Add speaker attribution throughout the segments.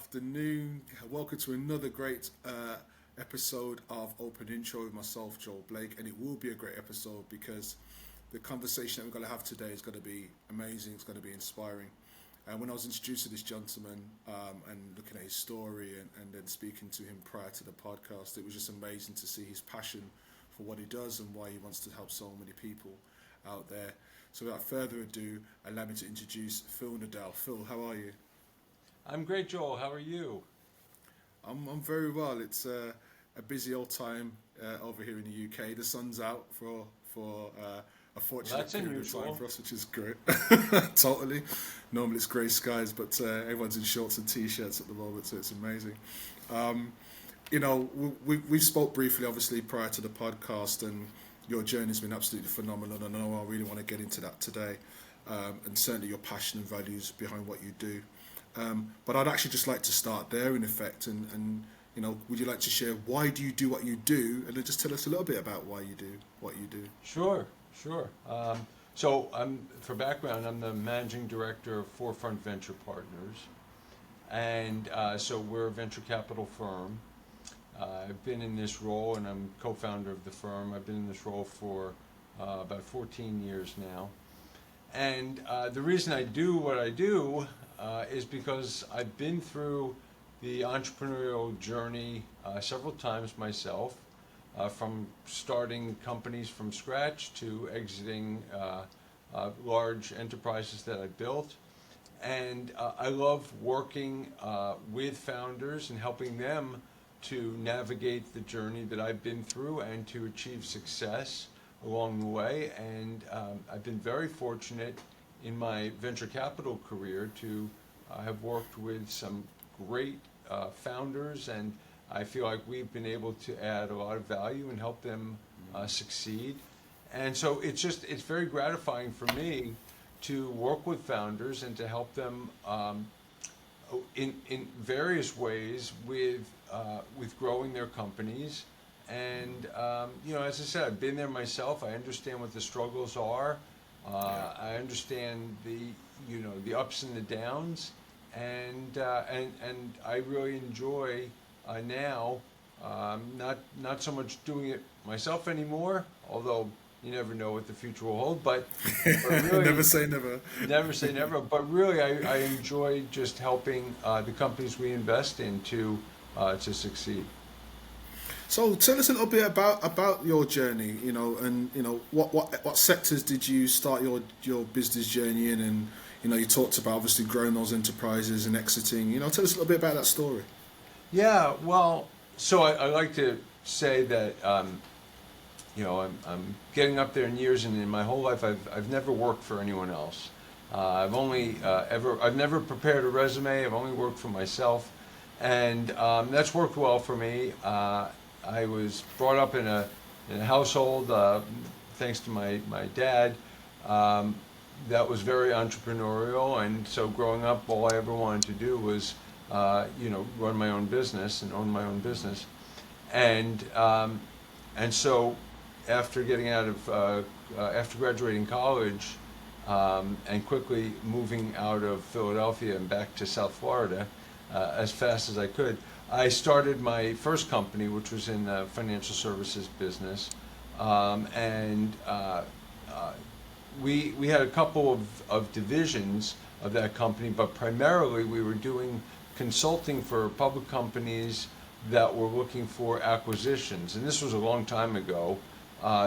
Speaker 1: afternoon. Welcome to another great episode of OpenIntro with myself, Joel Blake, and it will be a great episode because the conversation that we're going to have today is going to be amazing. It's going to be inspiring. And when I was introduced to this gentleman and looking at his story and then speaking to him prior to the podcast, it was just amazing to see his passion for what he does and why he wants to help so many people out there. So without further ado, allow me to introduce Phil Nadel. Phil, how are you?
Speaker 2: I'm great, Joel. How are you?
Speaker 1: I'm very well. It's a busy old time over here in the UK. The sun's out for a fortunate period of time for us, which is great. Totally. Normally it's grey skies, but everyone's in shorts and t-shirts at the moment, so it's amazing. We spoke briefly, obviously, prior to the podcast, and your journey's been absolutely phenomenal, and I know I really want to get into that today, and certainly your passion and values behind what you do. But I'd actually just like to start there, in effect, and would you like to share why do you do what you do, and then just tell us a little bit about why you do what you do?
Speaker 2: Sure. For background, I'm the managing director of Forefront Venture Partners, and so we're a venture capital firm. I've been in this role, and I'm co-founder of the firm. I've been in this role for about 14 years now. And the reason I do what I do is because I've been through the entrepreneurial journey several times myself, from starting companies from scratch to exiting large enterprises that I built. And I love working with founders and helping them to navigate the journey that I've been through and to achieve success along the way. And I've been very fortunate in my venture capital career to have worked with some great founders, and I feel like we've been able to add a lot of value and help them succeed. And so it's very gratifying for me to work with founders and to help them in various ways with growing their companies. And as I said, I've been there myself. I understand what the struggles are. I understand the ups and the downs, and I really enjoy now not so much doing it myself anymore, although you never know what the future will hold. But really,
Speaker 1: never say never.
Speaker 2: Never say never. But really, I enjoy just helping the companies we invest in to succeed.
Speaker 1: So tell us a little bit about your journey, and what sectors did you start your business journey in, and you talked about obviously growing those enterprises and exiting. Tell us a little bit about that story.
Speaker 2: Yeah, well, so I like to say that I'm getting up there in years, and in my whole life I've never worked for anyone else. I've never prepared a resume. I've only worked for myself, and that's worked well for me. I was brought up in a household, thanks to my dad, that was very entrepreneurial, and so growing up, all I ever wanted to do was, run my own business and own my own business, and so after getting after graduating college, and quickly moving out of Philadelphia and back to South Florida as fast as I could, I started my first company, which was in the financial services business, and we had a couple of divisions of that company, but primarily we were doing consulting for public companies that were looking for acquisitions. And this was a long time ago.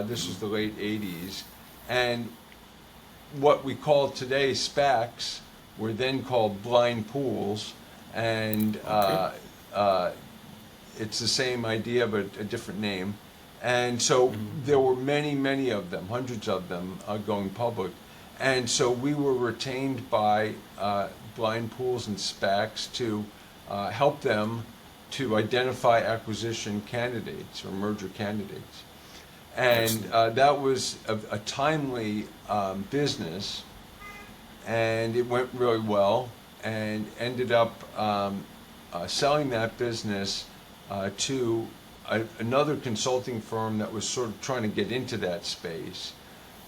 Speaker 2: This was the late 80s. And what we call today SPACs were then called blind pools. And it's the same idea, but a different name. And so there were many of them, hundreds of them going public. And so we were retained by blind pools and SPACs to help them to identify acquisition candidates or merger candidates. And that was a timely business, and it went really well, and ended up selling that business to another consulting firm that was sort of trying to get into that space.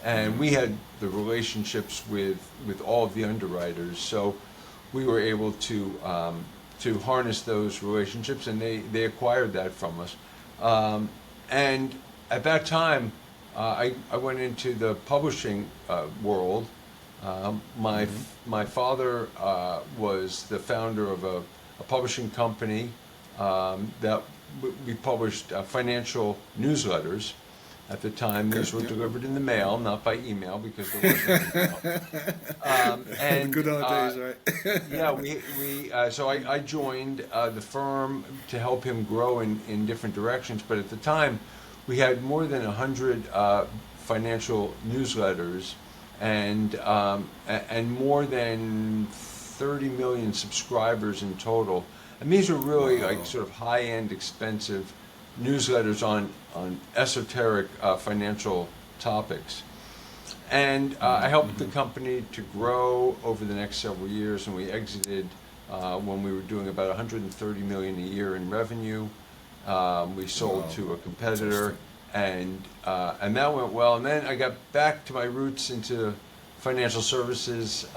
Speaker 2: And we had the relationships with all of the underwriters, so we were able to to harness those relationships, and they acquired that from us. And at that time, I went into the publishing world. My father was the founder of a publishing company that we published financial newsletters. At the time, these were delivered in the mail, not by email, because there wasn't email.
Speaker 1: And good old days, right?
Speaker 2: Yeah, so I joined the firm to help him grow in different directions. But at the time, we had more than 100 financial newsletters and more than 30 million subscribers in total. And these are really like sort of high-end, expensive newsletters on esoteric financial topics. And I helped the company to grow over the next several years, and we exited when we were doing about 130 million a year in revenue. We sold to a competitor, and that went well. And then I got back to my roots into financial services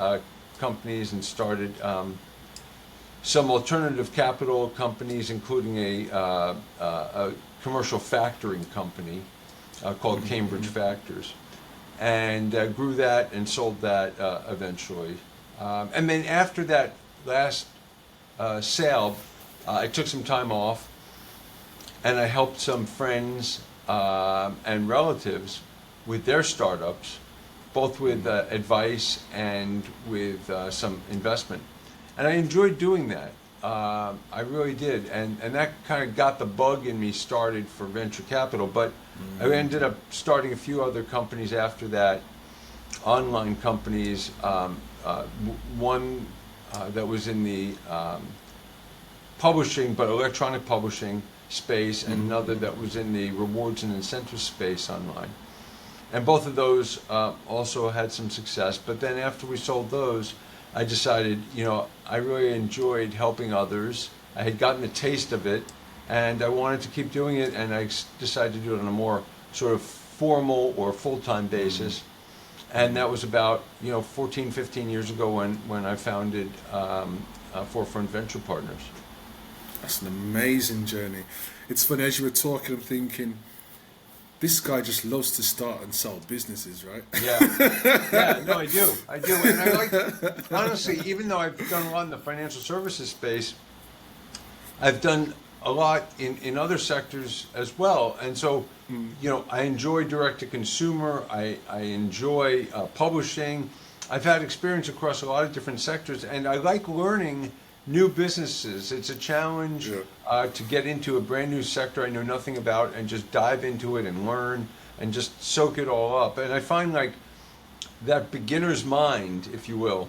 Speaker 2: companies and started some alternative capital companies, including a commercial factoring company called Cambridge Factors, and grew that and sold that eventually. And then after that last sale, I took some time off, and I helped some friends and relatives with their startups, both with advice and with some investment. And I enjoyed doing that. I really did. And that kind of got the bug in me started for venture capital. But I ended up starting a few other companies after that, online companies. One that was in the publishing, but electronic publishing space, and another that was in the rewards and incentives space online. And both of those also had some success. But then after we sold those, I decided, I really enjoyed helping others. I had gotten a taste of it, and I wanted to keep doing it, and I decided to do it on a more sort of formal or full-time basis. And that was about, 14, 15 years ago when I founded Forefront Venture Partners.
Speaker 1: That's an amazing journey. It's funny, as you were talking, I'm thinking, this guy just loves to start and sell businesses, right?
Speaker 2: Yeah, no, I do. And I like, honestly, even though I've done a lot in the financial services space, I've done a lot in other sectors as well. And so, I enjoy direct-to-consumer. I enjoy publishing. I've had experience across a lot of different sectors, and I like learning new businesses. It's a challenge to get into a brand new sector I know nothing about and just dive into it and learn and just soak it all up. And I find like that beginner's mind, if you will,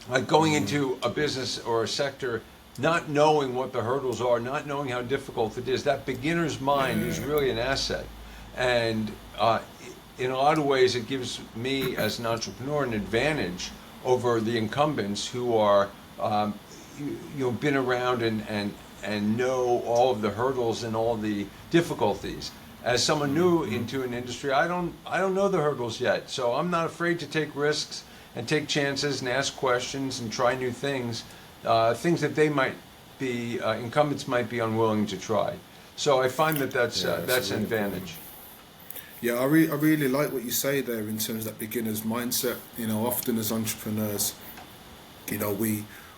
Speaker 2: like going into a business or a sector, not knowing what the hurdles are, not knowing how difficult it is, that beginner's mind is really an asset. And in a lot of ways, it gives me as an entrepreneur an advantage over the incumbents who are been around and know all of the hurdles and all the difficulties. As someone new into an industry, I don't know the hurdles yet, so I'm not afraid to take risks and take chances and ask questions and try new things, things that they might be incumbents might be unwilling to try. So I find that's an advantage.
Speaker 1: Yeah, I really like what you say there in terms of that beginner's mindset. Often as entrepreneurs,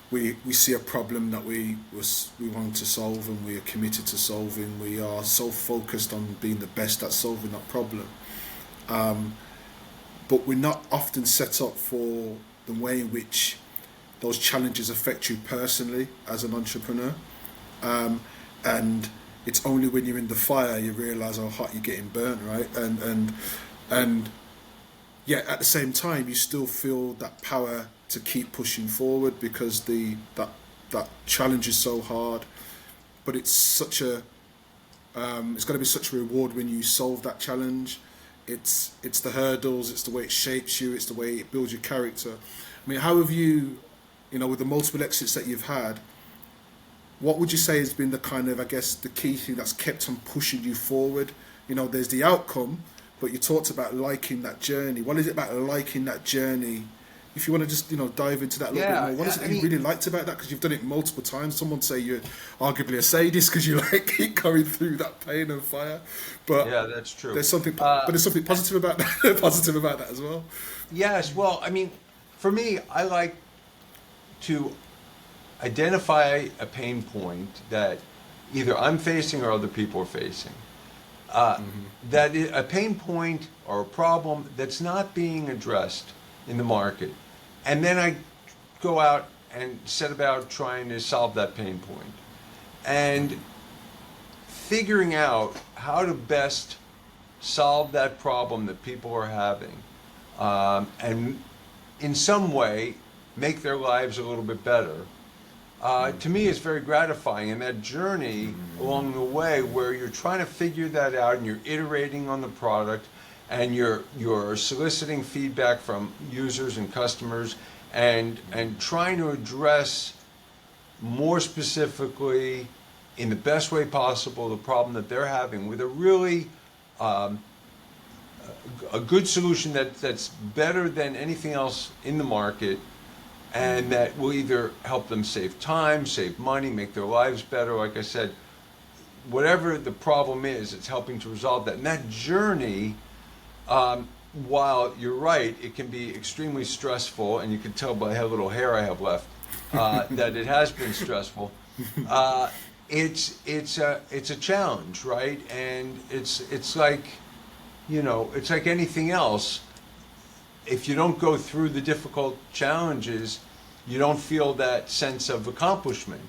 Speaker 1: we see a problem that we want to solve, and we are committed to solving. We are so focused on being the best at solving that problem. But we're not often set up for the way in which those challenges affect you personally as an entrepreneur. And it's only when you're in the fire you realise how hot you're getting burnt, right? And yet at the same time you still feel that power to keep pushing forward because that challenge is so hard. But it's such a it's got to be such a reward when you solve that challenge. It's the hurdles, it's the way it shapes you, it's the way it builds your character. I mean, how have you, with the multiple exits that you've had, what would you say has been the kind of, I guess, the key thing that's kept on pushing you forward? There's the outcome, but you talked about liking that journey. What is it about liking that journey if you want to just dive into that a little bit more, what is it you really liked about that? Because you've done it multiple times. Someone say you're arguably a sadist because you like keep going through that pain and fire. But
Speaker 2: yeah, that's true.
Speaker 1: There's something, but there's something positive about that. Positive about that as well.
Speaker 2: Yes. Well, I mean, for me, I like to identify a pain point that either I'm facing or other people are facing. That is a pain point or a problem that's not being addressed in the market. And then I go out and set about trying to solve that pain point. And figuring out how to best solve that problem that people are having, and in some way make their lives a little bit better, to me is very gratifying. And that journey along the way where you're trying to figure that out and you're iterating on the product and you're soliciting feedback from users and customers and trying to address more specifically in the best way possible the problem that they're having with a really a good solution that's better than anything else in the market, and that will either help them save time, save money, make their lives better. Like I said, whatever the problem is, it's helping to resolve that. And that journey, while you're right, it can be extremely stressful, and you can tell by how little hair I have left that it has been stressful. It's a challenge, right? And it's like, it's like anything else. If you don't go through the difficult challenges, you don't feel that sense of accomplishment.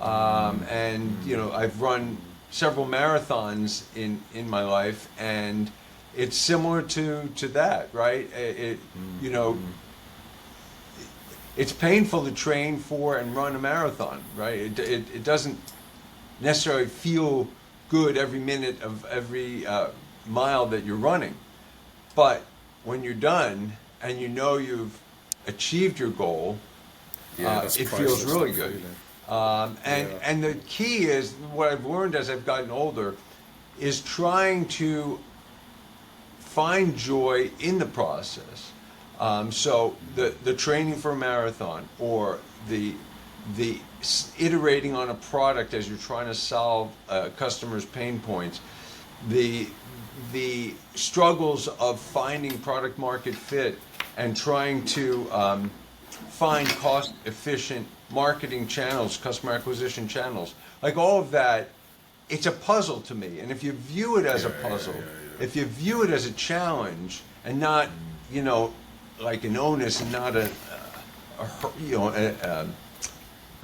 Speaker 2: And I've run several marathons in my life, and it's similar to that, right? It's painful to train for and run a marathon, right? It doesn't necessarily feel good every minute of every mile that you're running, but when you're done and you've achieved your goal, it feels really good. And the key is, what I've learned as I've gotten older, is trying to find joy in the process. So the training for a marathon, or the iterating on a product as you're trying to solve customers' pain points, the struggles of finding product market fit and trying to find cost efficient marketing channels, customer acquisition channels, like all of that, it's a puzzle to me. And if you view it as a puzzle, if you view it as a challenge and not, like an onus and not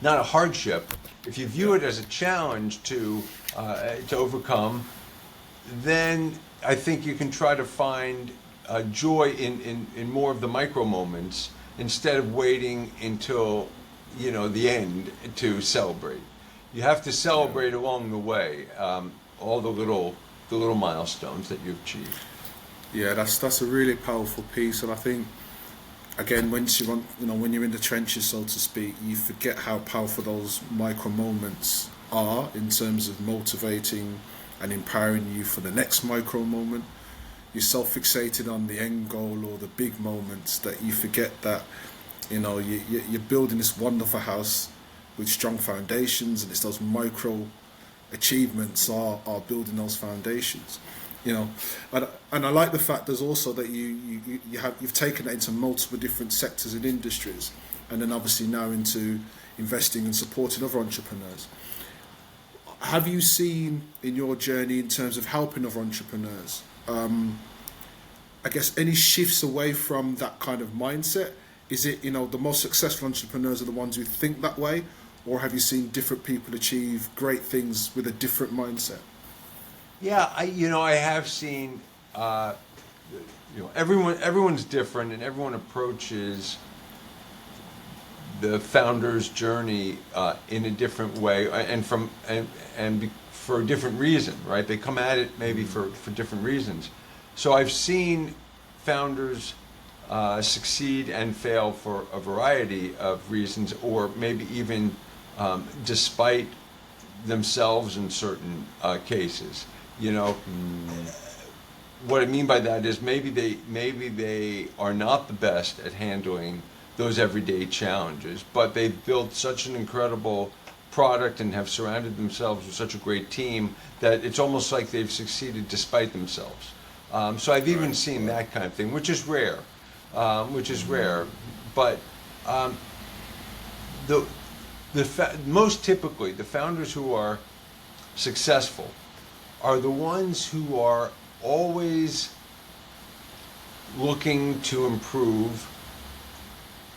Speaker 2: not a hardship, if you view it as a challenge to overcome, then I think you can try to find joy in more of the micro moments instead of waiting until the end to celebrate. You have to celebrate along the way, all the little milestones that you've achieved.
Speaker 1: Yeah, that's a really powerful piece, and I think, again, once when you're in the trenches, so to speak, you forget how powerful those micro moments are in terms of motivating and empowering you for the next micro moment. You're so fixated on the end goal or the big moments that you forget that you're building this wonderful house with strong foundations, and it's those micro achievements are building those foundations. And I like the fact there's also that you've taken it into multiple different sectors and industries, and then obviously now into investing and supporting other entrepreneurs. Have you seen in your journey in terms of helping other entrepreneurs, I guess, any shifts away from that kind of mindset? Is it, the most successful entrepreneurs are the ones who think that way, or have you seen different people achieve great things with a different mindset?
Speaker 2: Yeah, I have seen, everyone's different, and everyone approaches the founder's journey in a different way, and for a different reason, right? They come at it maybe for different reasons. So I've seen founders succeed and fail for a variety of reasons, or maybe even despite themselves in certain cases. what I mean by that is maybe they are not the best at handling those everyday challenges, but they've built such an incredible product and have surrounded themselves with such a great team that it's almost like they've succeeded despite themselves. So I've even seen that kind of thing, which is rare, But most typically, the founders who are successful are the ones who are always looking to improve,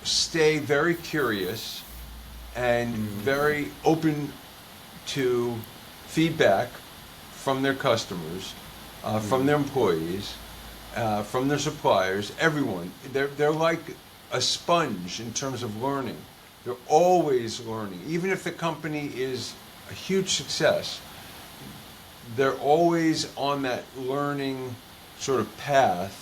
Speaker 2: stay very curious, and very open to feedback from their customers, from their employees, from their suppliers, everyone. They're like a sponge in terms of learning. They're always learning. Even if the company is a huge success, they're always on that learning sort of path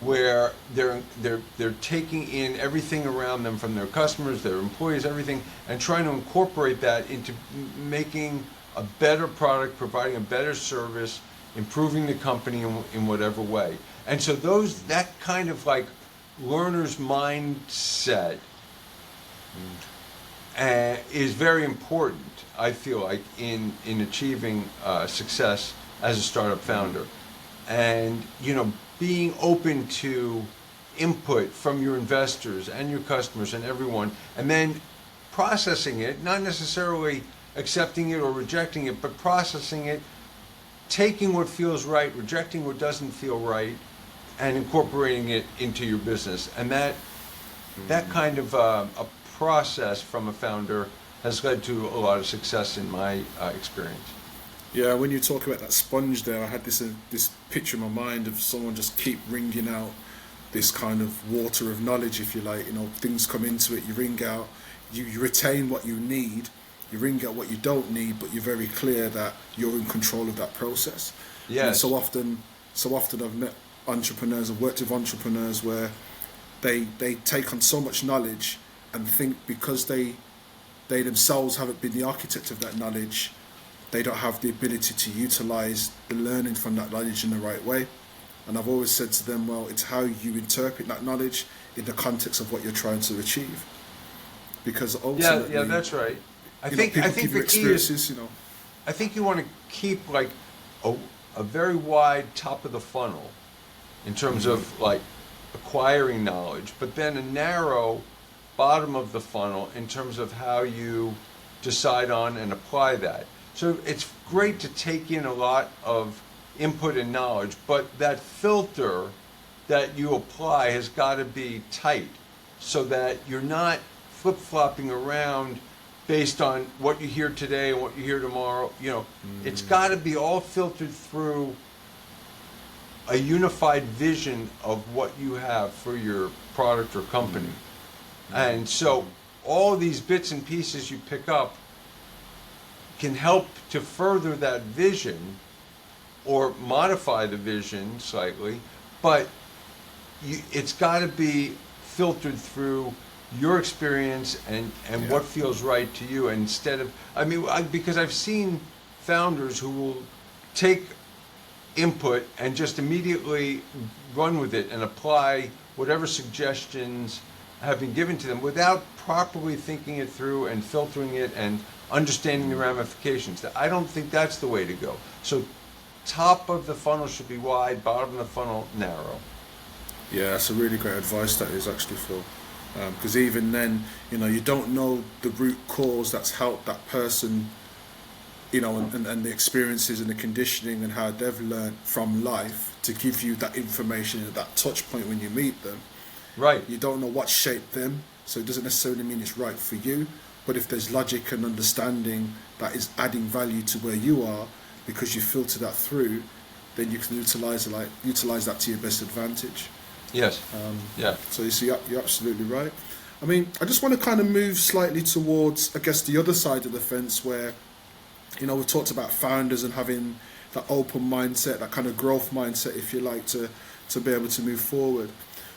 Speaker 2: where they're taking in everything around them from their customers, their employees, everything, and trying to incorporate that into making a better product, providing a better service, improving the company in whatever way. And so that kind of like learner's mindset is very important, I feel like, in achieving success as a startup founder. And, being open to input from your investors and your customers and everyone, and then processing it, not necessarily accepting it or rejecting it, but processing it, taking what feels right, rejecting what doesn't feel right, and incorporating it into your business. And that kind of a process from a founder has led to a lot of success in my experience.
Speaker 1: Yeah, when you talk about that sponge there, I had this picture in my mind of someone just keep wringing out this kind of water of knowledge, if you like. Things come into it, you wring out, you retain what you need, you wring out what you don't need, but you're very clear that you're in control of that process.
Speaker 2: Yes.
Speaker 1: And so often I've met entrepreneurs, I've worked with entrepreneurs where they take on so much knowledge and think because they themselves haven't been the architect of that knowledge, they don't have the ability to utilize the learning from that knowledge in the right way. And I've always said to them, well, it's how you interpret that knowledge in the context of what you're trying to achieve. Because ultimately,
Speaker 2: yeah, that's right. I think
Speaker 1: the key is,
Speaker 2: I think you want to keep like a very wide top of the funnel in terms of like acquiring knowledge, but then a narrow bottom of the funnel in terms of how you decide on and apply that. So it's great to take in a lot of input and knowledge, but that filter that you apply has got to be tight so that you're not flip-flopping around based on what you hear today and what you hear tomorrow. It's got to be all filtered through a unified vision of what you have for your product or company. And so all these bits and pieces you pick up can help to further that vision or modify the vision slightly, but it's got to be filtered through your experience and what feels right to you, instead of, because I've seen founders who will take input and just immediately run with it and apply whatever suggestions have been given to them without properly thinking it through and filtering it and understanding the ramifications. I don't think that's the way to go. So top of the funnel should be wide, bottom of the funnel narrow.
Speaker 1: Yeah, that's a really great advice, that is, actually, Phil. Because even then, you don't know the root cause that's helped that person, and the experiences and the conditioning and how they've learned from life to give you that information at that touch point when you meet them.
Speaker 2: Right.
Speaker 1: You don't know what shaped them, so it doesn't necessarily mean it's right for you. But if there's logic and understanding that is adding value to where you are, because you filter that through, then you can utilize that to your best advantage.
Speaker 2: Yes.
Speaker 1: So you see, you're absolutely right. I just want to kind of move slightly towards, I guess, the other side of the fence where, we've talked about founders and having that open mindset, that kind of growth mindset, if you like, to be able to move forward.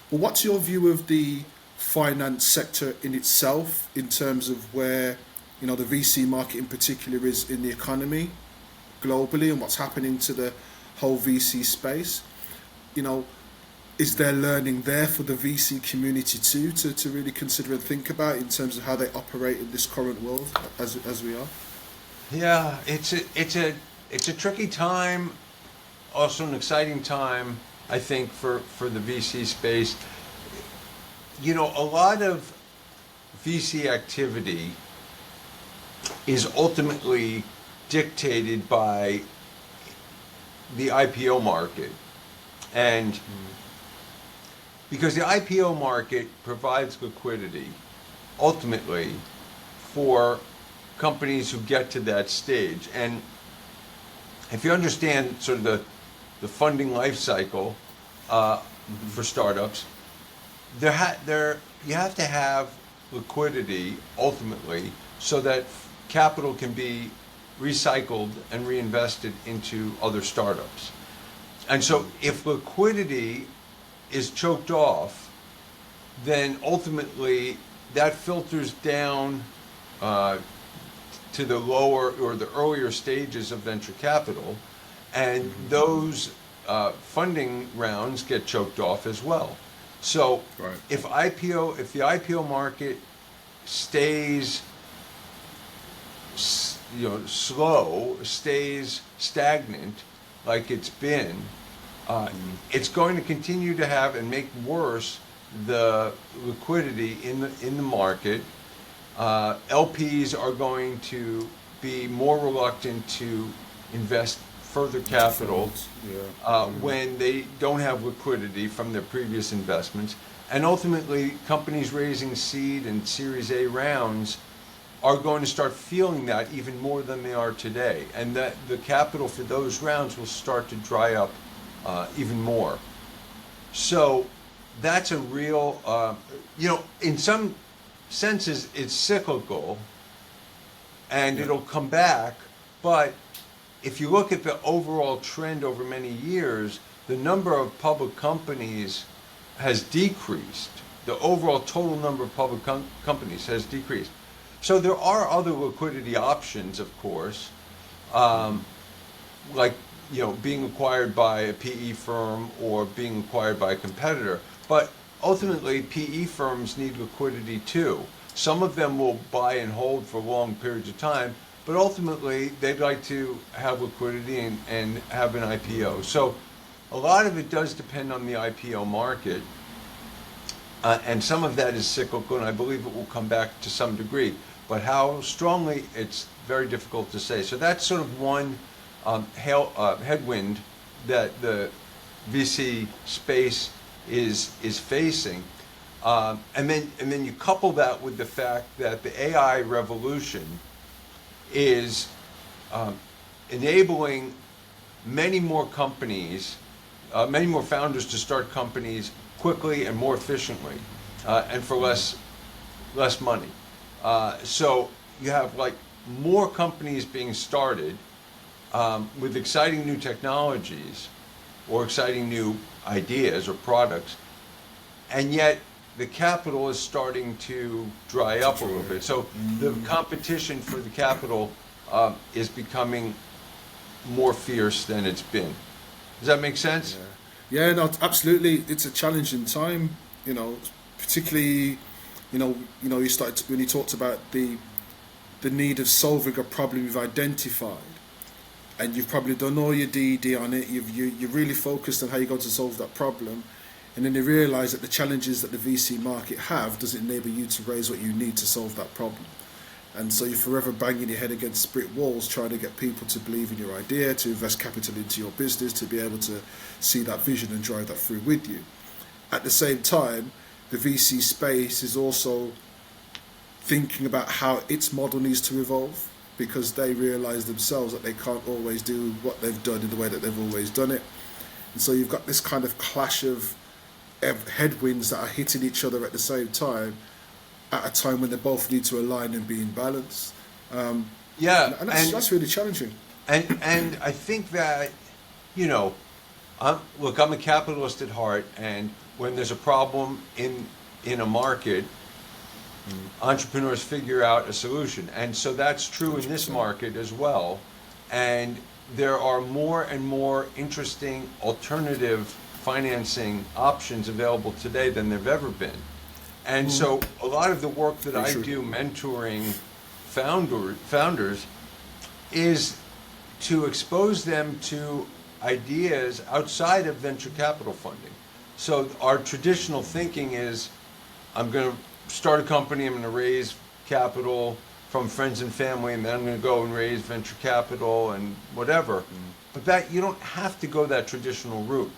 Speaker 1: But what's your view of the finance sector in itself, in terms of where, the VC market in particular is in the economy globally, and what's happening to the whole VC space? is there learning there for the VC community too to really consider and think about in terms of how they operate in this current world as we are?
Speaker 2: Yeah, it's a tricky time, also an exciting time, I think, for the VC space. A lot of VC activity is ultimately dictated by the IPO market. And because the IPO market provides liquidity ultimately for companies who get to that stage. And if you understand sort of the funding life cycle for startups, you have to have liquidity ultimately so that capital can be recycled and reinvested into other startups. And so if liquidity is choked off, then ultimately that filters down to the lower or the earlier stages of venture capital, and those funding rounds get choked off as well. So
Speaker 1: right.
Speaker 2: if the IPO market stays slow, stays stagnant like it's been, it's going to continue to have and make worse the liquidity in the market. LPs are going to be more reluctant to invest further capital when they don't have liquidity from their previous investments. And ultimately, companies raising seed and Series A rounds are going to start feeling that even more than they are today. And that the capital for those rounds will start to dry up even more. So that's a real, in some senses it's cyclical and it'll come back, but if you look at the overall trend over many years, the number of public companies has decreased. The overall total number of public companies has decreased. So there are other liquidity options, of course, like being acquired by a PE firm or being acquired by a competitor. But ultimately, PE firms need liquidity too. Some of them will buy and hold for long periods of time, but ultimately they'd like to have liquidity and have an IPO. So a lot of it does depend on the IPO market, and some of that is cyclical, and I believe it will come back to some degree. But how strongly, it's very difficult to say. So that's sort of one headwind that the VC space is facing. And then you couple that with the fact that the AI revolution is enabling many more companies, many more founders to start companies quickly and more efficiently, and for less money. So you have more companies being started with exciting new technologies or exciting new ideas or products, and yet the capital is starting to dry up a little bit. So the competition for the capital is becoming more fierce than it's been. Does that make sense?
Speaker 1: Yeah, no, absolutely. It's a challenging time, particularly, you started when you talked about the need of solving a problem you've identified, and you've probably done all your DD on it. You're really focused on how you're going to solve that problem, and then you realise that the challenges that the VC market have doesn't enable you to raise what you need to solve that problem. And so you're forever banging your head against brick walls, trying to get people to believe in your idea, to invest capital into your business, to be able to see that vision and drive that through with you. At the same time, the VC space is also thinking about how its model needs to evolve, because they realise themselves that they can't always do what they've done in the way that they've always done it. And so you've got this kind of clash of headwinds that are hitting each other at the same time, at a time when they both need to align and be in balance. And that's really challenging.
Speaker 2: And I think that, I'm a capitalist at heart, and when there's a problem in a market, entrepreneurs figure out a solution. And so that's true 100%. In this market as well. And there are more and more interesting alternative financing options available today than there've ever been. And so a lot of the work that I do mentoring founders is to expose them to ideas outside of venture capital funding. So our traditional thinking is, I'm going to start a company, I'm going to raise capital from friends and family, and then I'm going to go and raise venture capital and whatever. But that, you don't have to go that traditional route.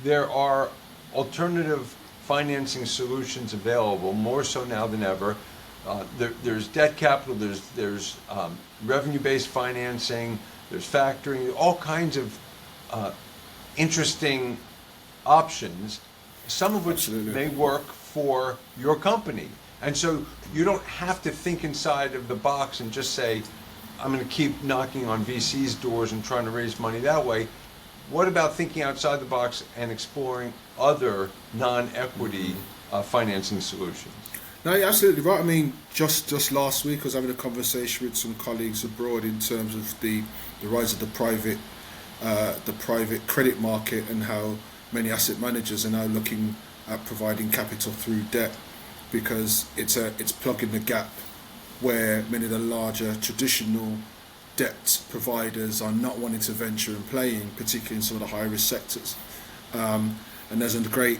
Speaker 2: There are alternative financing solutions available, more so now than ever. There's debt capital, there's revenue-based financing, there's factoring, all kinds of interesting options, some of which may work for your company. And so you don't have to think inside of the box and just say, I'm going to keep knocking on VC's doors and trying to raise money that way. What about thinking outside the box and exploring other non-equity financing solutions?
Speaker 1: No, you're absolutely right. I mean, just last week I was having a conversation with some colleagues abroad in terms of the rise of the private credit market and how many asset managers are now looking at providing capital through debt, because it's plugging the gap where many of the larger traditional debt providers are not wanting to venture and playing, particularly in some of the high risk sectors. And there's a great,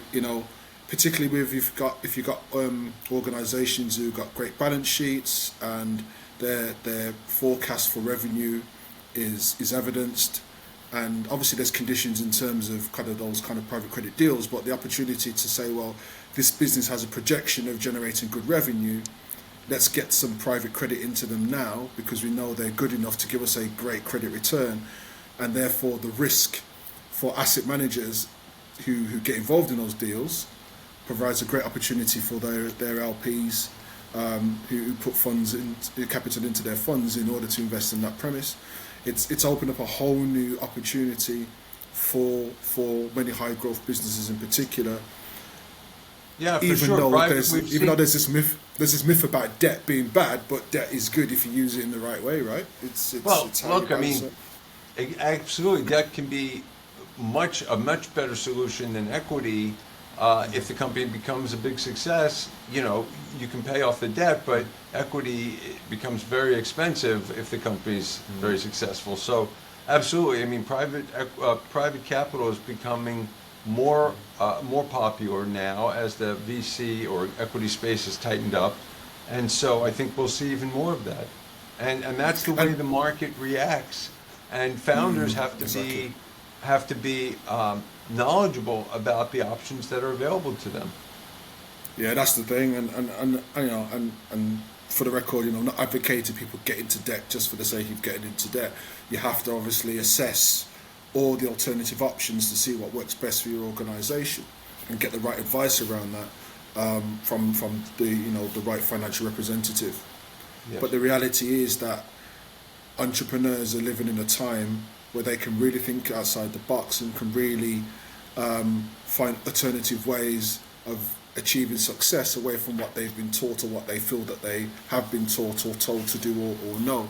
Speaker 1: particularly with if you've got organisations who've got great balance sheets and their forecast for revenue is evidenced, and obviously there's conditions in terms of kind of those kind of private credit deals, but the opportunity to say, well, this business has a projection of generating good revenue, let's get some private credit into them now because we know they're good enough to give us a great credit return, and therefore the risk for asset managers who get involved in those deals provides a great opportunity for their LPs who put capital into their funds in order to invest in that premise. It's opened up a whole new opportunity for many high growth businesses in particular.
Speaker 2: Yeah, for
Speaker 1: even
Speaker 2: sure.
Speaker 1: Though there's this myth about debt being bad, but debt is good if you use it in the right way, right? It's
Speaker 2: look, I mean, absolutely, debt can be a much better solution than equity. If the company becomes a big success, you can pay off the debt, but equity becomes very expensive if the company's very successful. So, absolutely, I mean, private capital is becoming more popular now as the VC or equity space has tightened up, and so I think we'll see even more of that, and that's the way the market reacts, and founders have to be knowledgeable about the options that are available to them.
Speaker 1: Yeah, that's the thing, and for the record, I'm not advocating people get into debt just for the sake of getting into debt. You have to obviously assess all the alternative options to see what works best for your organisation and get the right advice around that from the right financial representative. Yes. But the reality is that entrepreneurs are living in a time where they can really think outside the box and can really find alternative ways of achieving success away from what they've been taught or what they feel that they have been taught or told to do or know.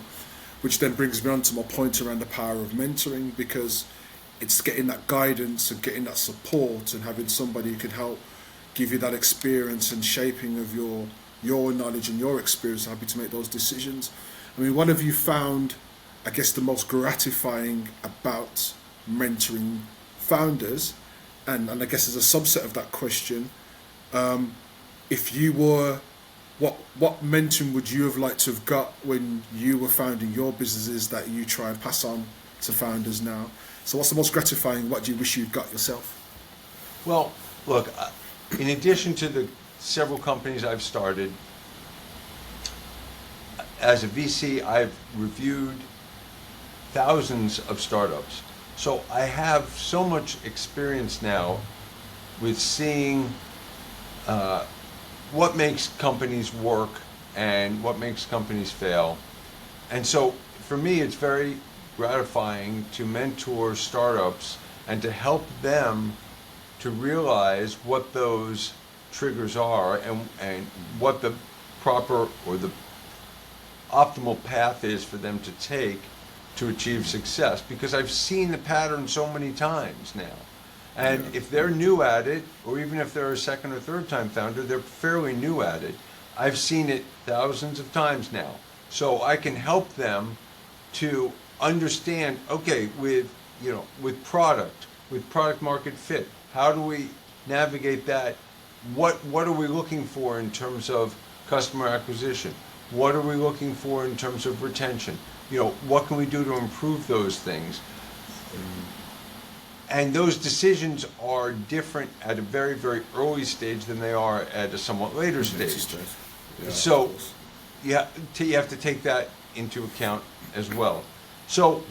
Speaker 1: Which then brings me on to my point around the power of mentoring, because it's getting that guidance and getting that support and having somebody who can help give you that experience and shaping of your knowledge and your experience, happy to make those decisions. I mean, what have you found, I guess, the most gratifying about mentoring founders? And I guess as a subset of that question, if you were, what mentoring would you have liked to have got when you were founding your businesses that you try and pass on to founders now? So what's the most gratifying? What do you wish you'd got yourself?
Speaker 2: Well, look, in addition to the several companies I've started, as a VC, I've reviewed thousands of startups. So I have so much experience now with seeing what makes companies work and what makes companies fail. And so for me, it's very gratifying to mentor startups and to help them to realize what those triggers are and what the proper or the optimal path is for them to take to achieve success, because I've seen the pattern so many times now. And if they're new at it, or even if they're a second or third time founder, they're fairly new at it. I've seen it thousands of times now. So I can help them to understand, okay, with product market fit, how do we navigate that? What are we looking for in terms of customer acquisition? What are we looking for in terms of retention? What can we do to improve those things? And those decisions are different at a very, very early stage than they are at a somewhat later stage.
Speaker 1: Yeah,
Speaker 2: So you have to take that into account as well. So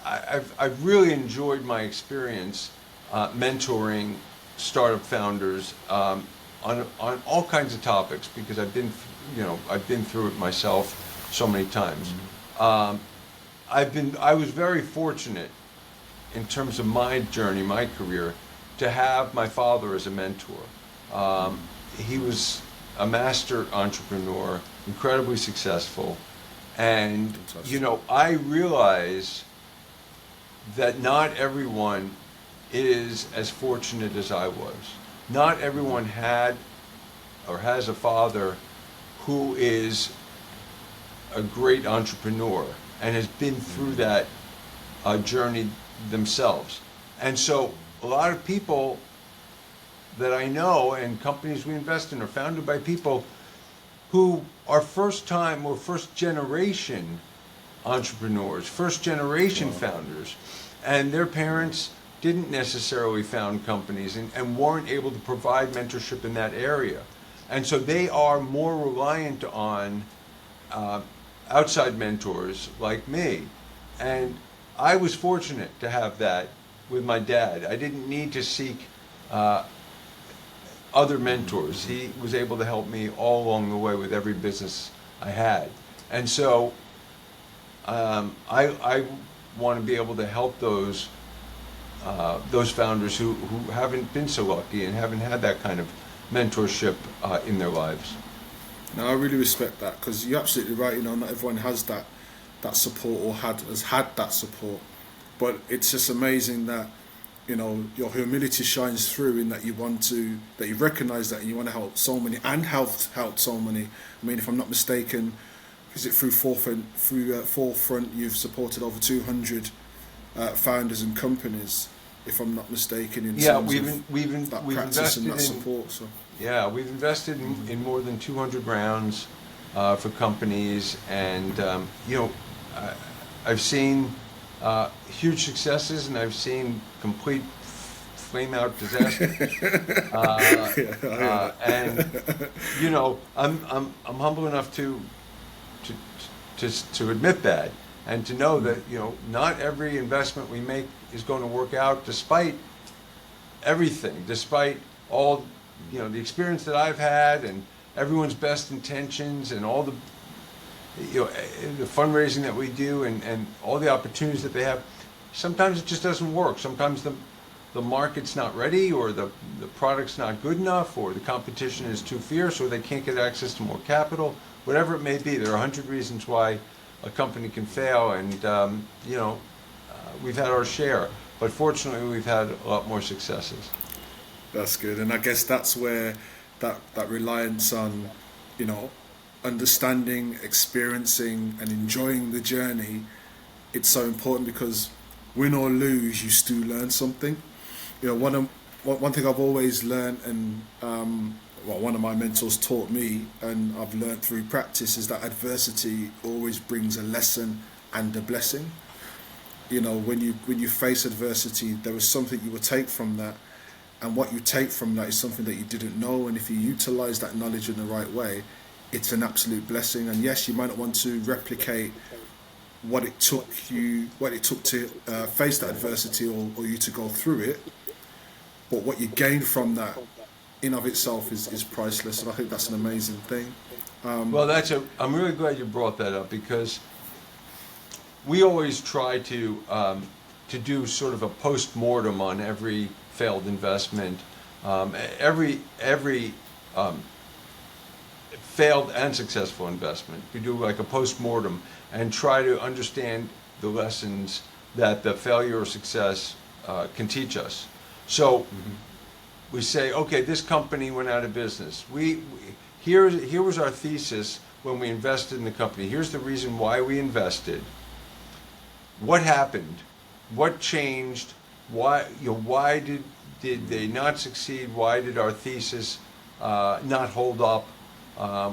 Speaker 2: I've really enjoyed my experience mentoring startup founders on all kinds of topics, because I've been through it myself so many times. I was very fortunate in terms of my journey, my career, to have my father as a mentor. He was a master entrepreneur, incredibly successful, and I realize that not everyone is as fortunate as I was. Not everyone had or has a father who is a great entrepreneur and has been through that journey themselves. And so a lot of people that I know and companies we invest in are founded by people who are first time or first generation entrepreneurs, first generation founders, and their parents didn't necessarily found companies and weren't able to provide mentorship in that area. And so they are more reliant on outside mentors like me. And I was fortunate to have that with my dad. I didn't need to seek other mentors. He was able to help me all along the way with every business I had. And so I want to be able to help those founders who haven't been so lucky and haven't had that kind of mentorship in their lives.
Speaker 1: No, I really respect that, because you're absolutely right. Not everyone has that support or has had that support, but it's just amazing that your humility shines through in that you recognize that and you want to help so many and helped so many. I mean, if I'm not mistaken, is it through Forefront you've supported over 200 founders and companies, if I'm not mistaken,
Speaker 2: we've invested
Speaker 1: and that support. So.
Speaker 2: Yeah, we've invested in more than 200 rounds for companies, and I've seen huge successes, and I've seen complete flame-out disaster. And I'm humble enough to admit that, and to know that not every investment we make is going to work out, despite everything, despite all the experience that I've had and everyone's best intentions and all the the fundraising that we do and all the opportunities that they have. Sometimes it just doesn't work. Sometimes the market's not ready, or the product's not good enough, or the competition is too fierce, or they can't get access to more capital. Whatever it may be, there are 100 reasons why a company can fail, and we've had our share. But fortunately, we've had a lot more successes.
Speaker 1: That's good, and I guess that's where that reliance on, understanding, experiencing, and enjoying the journey, it's so important, because win or lose, you still learn something. One thing I've always learned, and one of my mentors taught me, and I've learned through practice, is that adversity always brings a lesson and a blessing. When you face adversity, there is something you will take from that, and what you take from that is something that you didn't know, and if you utilize that knowledge in the right way, it's an absolute blessing. And yes, you might not want to replicate what it took to face that adversity, or you to go through it, but what you gain from that in of itself is priceless, and I think that's an amazing thing.
Speaker 2: I'm really glad you brought that up, because we always try to do sort of a post-mortem on every failed investment, every failed and successful investment. We do like a post-mortem and try to understand the lessons that the failure or success can teach us. So we say, okay, this company went out of business. Here was our thesis when we invested in the company. Here's the reason why we invested. What happened? What changed? Why did they not succeed? Why did our thesis not hold up?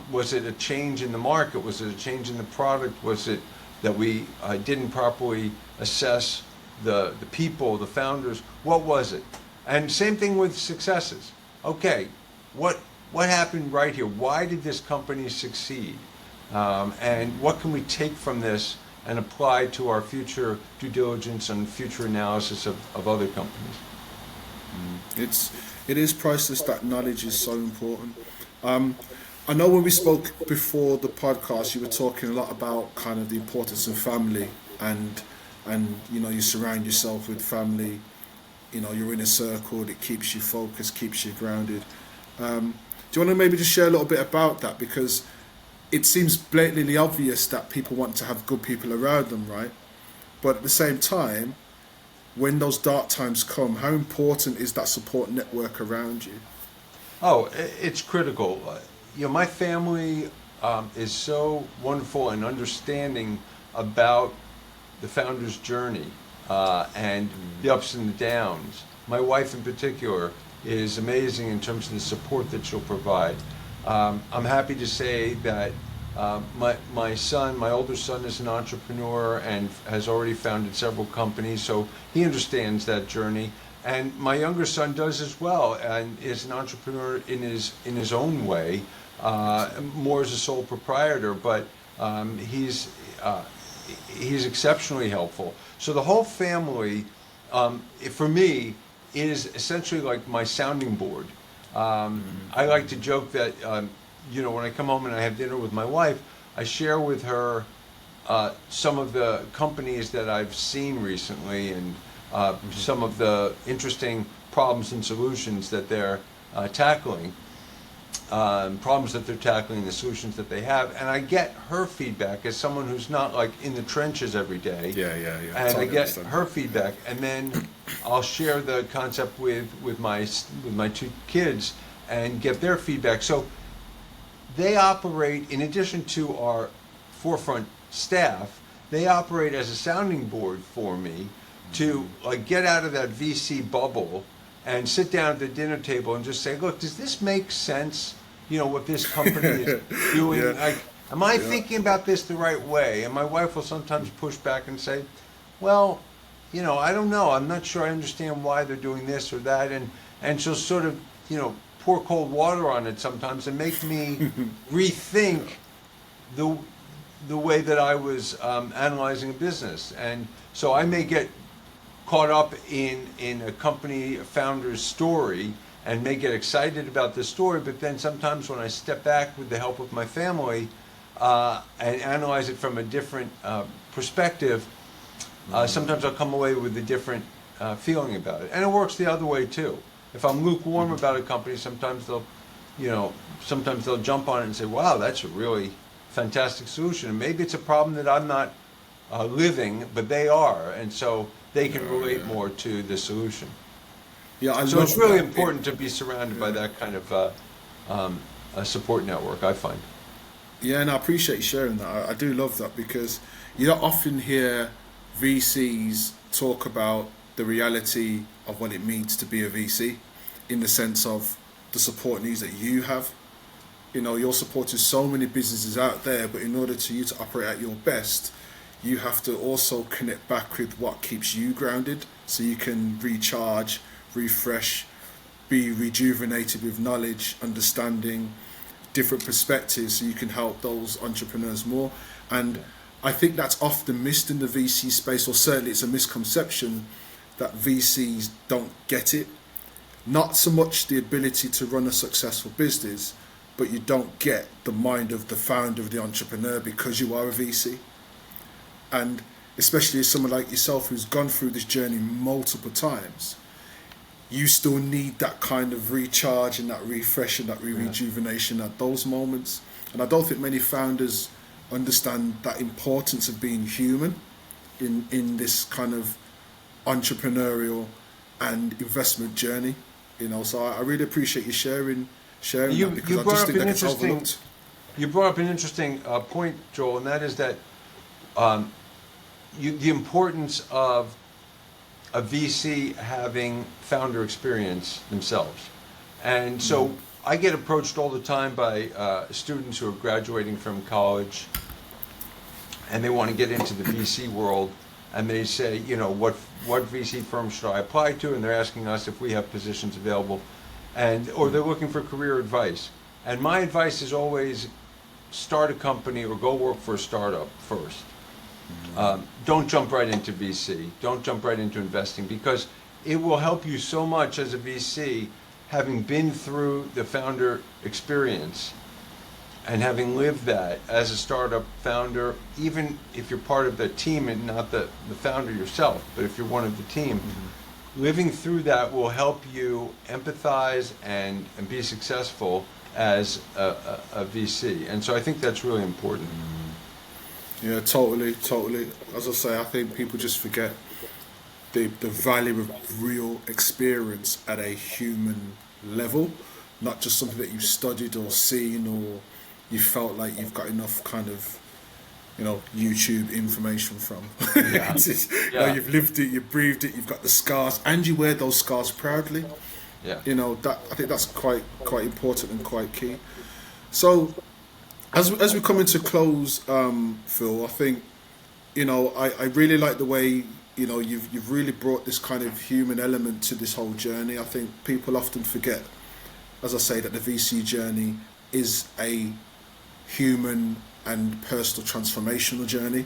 Speaker 2: Was it a change in the market? Was it a change in the product? Was it that we didn't properly assess the people, the founders? What was it? And same thing with successes. Okay, what happened right here? Why did this company succeed? And what can we take from this and apply to our future due diligence and future analysis of other companies?
Speaker 1: It is priceless. That knowledge is so important. I know when we spoke before the podcast, you were talking a lot about kind of the importance of family, and you surround yourself with family. You're in a circle that keeps you focused, keeps you grounded. Do you want to maybe just share a little bit about that? Because it seems blatantly obvious that people want to have good people around them, right? But at the same time, when those dark times come, how important is that support network around you?
Speaker 2: Oh, it's critical. My family is so wonderful and understanding about the founder's journey and the ups and the downs. My wife in particular is amazing in terms of the support that she'll provide. I'm happy to say that my older son is an entrepreneur and has already founded several companies, so he understands that journey. And my younger son does as well, and is an entrepreneur in his own way, more as a sole proprietor, but he's exceptionally helpful. So the whole family, for me, is essentially like my sounding board. I like to joke that, when I come home and I have dinner with my wife, I share with her some of the companies that I've seen recently and some of the interesting problems and solutions that they're tackling. Problems that they're tackling, the solutions that they have, and I get her feedback as someone who's not like in the trenches every day.
Speaker 1: Yeah.
Speaker 2: And I get her feedback, and then I'll share the concept with my two kids and get their feedback. So they operate, in addition to our forefront staff, they operate as a sounding board for me to get out of that VC bubble and sit down at the dinner table and just say, look, does this make sense? What this company is doing? Am I thinking about this the right way? And my wife will sometimes push back and say, well, I don't know. I'm not sure I understand why they're doing this or that. And she'll sort of, pour cold water on it sometimes and make me rethink the way that I was analyzing a business. And so I may get caught up in a company founder's story and may get excited about the story, but then sometimes when I step back with the help of my family and analyze it from a different perspective, sometimes I'll come away with a different feeling about it. And it works the other way too. If I'm lukewarm about a company, sometimes they'll jump on it and say, wow, that's a really fantastic solution. And maybe it's a problem that I'm not living, but they are, and so they can relate more to the solution.
Speaker 1: Yeah,
Speaker 2: so it's really important to be surrounded by that kind of a support network, I find.
Speaker 1: Yeah, and I appreciate you sharing that. I do love that, because you don't often hear VCs talk about the reality of what it means to be a VC, in the sense of the support needs that you have. You're supporting so many businesses out there, but in order to you to operate at your best, you have to also connect back with what keeps you grounded, so you can recharge, refresh, be rejuvenated with knowledge, understanding, different perspectives, so you can help those entrepreneurs more. And I think that's often missed in the VC space, or certainly it's a misconception that VCs don't get it. Not so much the ability to run a successful business, but you don't get the mind of the founder, of the entrepreneur, because you are a VC. And especially as someone like yourself who's gone through this journey multiple times, you still need that kind of recharge and that refresh and that rejuvenation at those moments. And I don't think many founders understand that importance of being human in this kind of entrepreneurial and investment journey. So I really appreciate you sharing that, because
Speaker 2: you
Speaker 1: I
Speaker 2: brought
Speaker 1: just
Speaker 2: up
Speaker 1: think
Speaker 2: an
Speaker 1: that gets
Speaker 2: interesting
Speaker 1: overlooked.
Speaker 2: you brought up an interesting point, Joel, and that is that the importance of a VC having founder experience themselves. And so I get approached all the time by students who are graduating from college and they want to get into the VC world, and they say, what VC firm should I apply to? And they're asking us if we have positions available, or they're looking for career advice. And my advice is always start a company or go work for a startup first. Don't jump right into VC. Don't jump right into investing, because it will help you so much as a VC, having been through the founder experience and having lived that as a startup founder, even if you're part of the team and not the founder yourself, but if you're one of the team, living through that will help you empathize and be successful as a VC. And so I think that's really important.
Speaker 1: Yeah, totally. As I say, I think people just forget the value of real experience at a human level, not just something that you've studied or seen, or you felt like you've got enough kind of, YouTube information from.
Speaker 2: Yeah.
Speaker 1: You've lived it, you've breathed it, you've got the scars, and you wear those scars proudly.
Speaker 2: Yeah.
Speaker 1: I think that's quite important and quite key. So, as we come into close, Phil, I think, I really like the way, you've really brought this kind of human element to this whole journey. I think people often forget, as I say, that the VC journey is a human and personal transformational journey.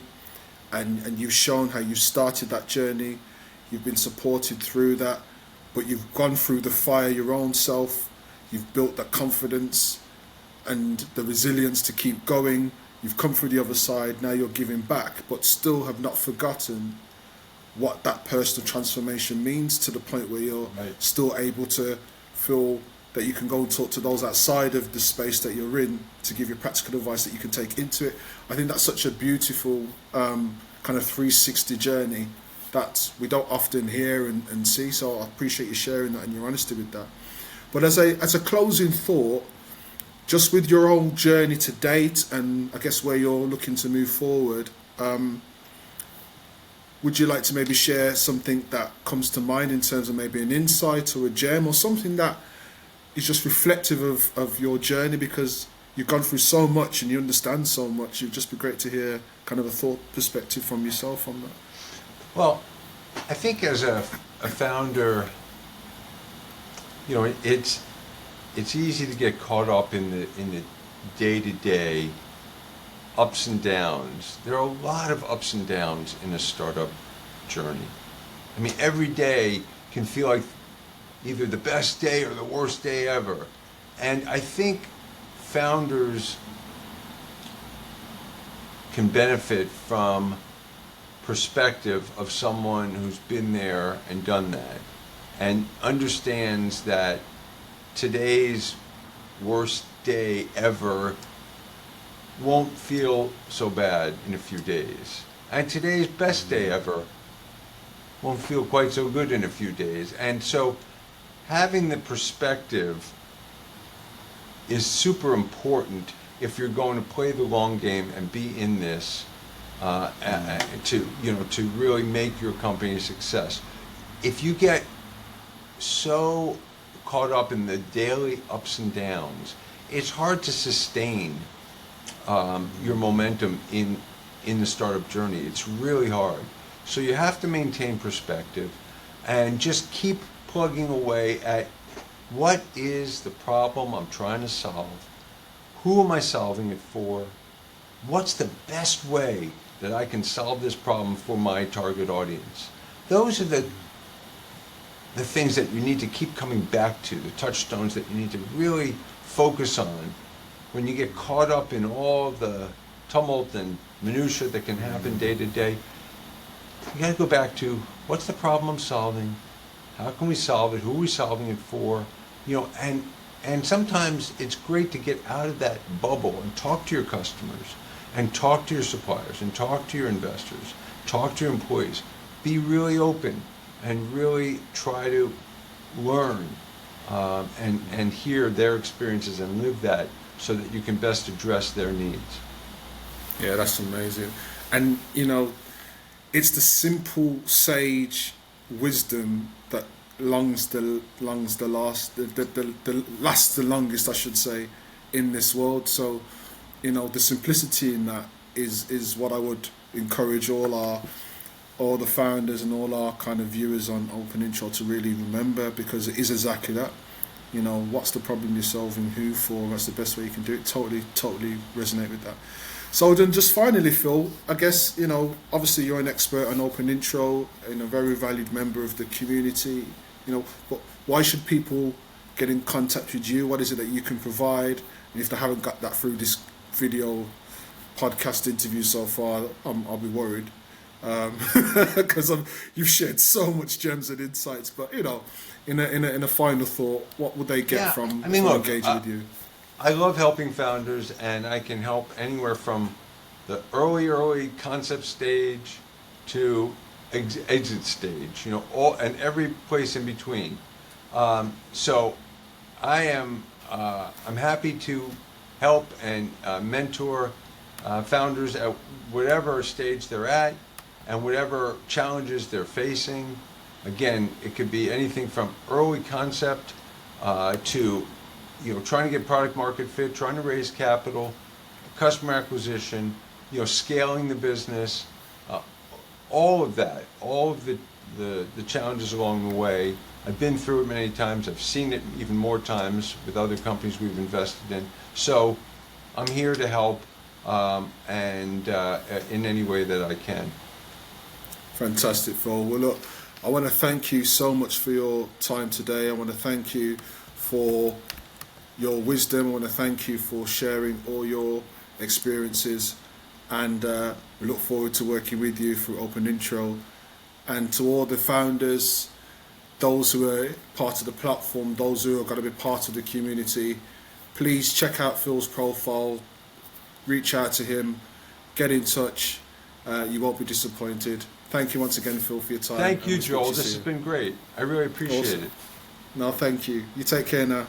Speaker 1: And you've shown how you started that journey, you've been supported through that, but you've gone through the fire your own self, you've built that confidence and the resilience to keep going, you've come through the other side, now you're giving back, but still have not forgotten what that personal transformation means, to the point where you're still able to feel that you can go and talk to those outside of the space that you're in to give you practical advice that you can take into it. I think that's such a beautiful kind of 360 journey that we don't often hear and see, so I appreciate you sharing that and your honesty with that. But as a closing thought, just with your own journey to date, and I guess where you're looking to move forward, would you like to maybe share something that comes to mind in terms of maybe an insight or a gem or something that is just reflective of your journey, because you've gone through so much and you understand so much? It'd just be great to hear kind of a thought perspective from yourself on that.
Speaker 2: Well, I think as a founder, it's easy to get caught up in the day-to-day ups and downs. There are a lot of ups and downs in a startup journey. I mean, every day can feel like either the best day or the worst day ever. And I think founders can benefit from perspective of someone who's been there and done that and understands that today's worst day ever won't feel so bad in a few days, and today's best day ever won't feel quite so good in a few days. And so having the perspective is super important if you're going to play the long game and be in this to really make your company a success. If you get so caught up in the daily ups and downs, it's hard to sustain your momentum in the startup journey. It's really hard. So you have to maintain perspective and just keep plugging away at what is the problem I'm trying to solve, who am I solving it for, what's the best way that I can solve this problem for my target audience. Those are the things that you need to keep coming back to, the touchstones that you need to really focus on when you get caught up in all the tumult and minutia that can happen day to day. You got to go back to, what's the problem I'm solving? How can we solve it? Who are we solving it for? And sometimes it's great to get out of that bubble and talk to your customers and talk to your suppliers and talk to your investors, talk to your employees. Be really open and really try to learn and hear their experiences and live that so that you can best address their needs.
Speaker 1: Yeah, that's amazing. And it's the simple sage wisdom that lasts the longest, I should say, in this world. So, the simplicity in that is what I would encourage all the founders and all our kind of viewers on OpenIntro to really remember, because it is exactly that. What's the problem you're solving, who for, that's the best way you can do it. Totally resonate with that. So then just finally, Phil, I guess, obviously you're an expert on OpenIntro and a very valued member of the community, but why should people get in contact with you? What is it that you can provide? And if they haven't got that through this video podcast interview so far, I'll be worried. Because you've shared so much gems and insights, but in a final thought, what would they get from engaging with you?
Speaker 2: I love helping founders, and I can help anywhere from the early concept stage to exit stage, all and every place in between. So I'm happy to help and mentor founders at whatever stage they're at and whatever challenges they're facing. Again, it could be anything from early concept to trying to get product market fit, trying to raise capital, customer acquisition, scaling the business, all of that, all of the challenges along the way. I've been through it many times. I've seen it even more times with other companies we've invested in. So I'm here to help and in any way that I can.
Speaker 1: Fantastic, Phil. Well, look, I want to thank you so much for your time today. I want to thank you for your wisdom. I want to thank you for sharing all your experiences, and we look forward to working with you through OpenIntro. And to all the founders, those who are part of the platform, those who are going to be part of the community, please check out Phil's profile, reach out to him, get in touch. You won't be disappointed. Thank you once again, Phil, for your time.
Speaker 2: Thank you, Joel. This has been great. I really appreciate it.
Speaker 1: No, thank you. You take care now.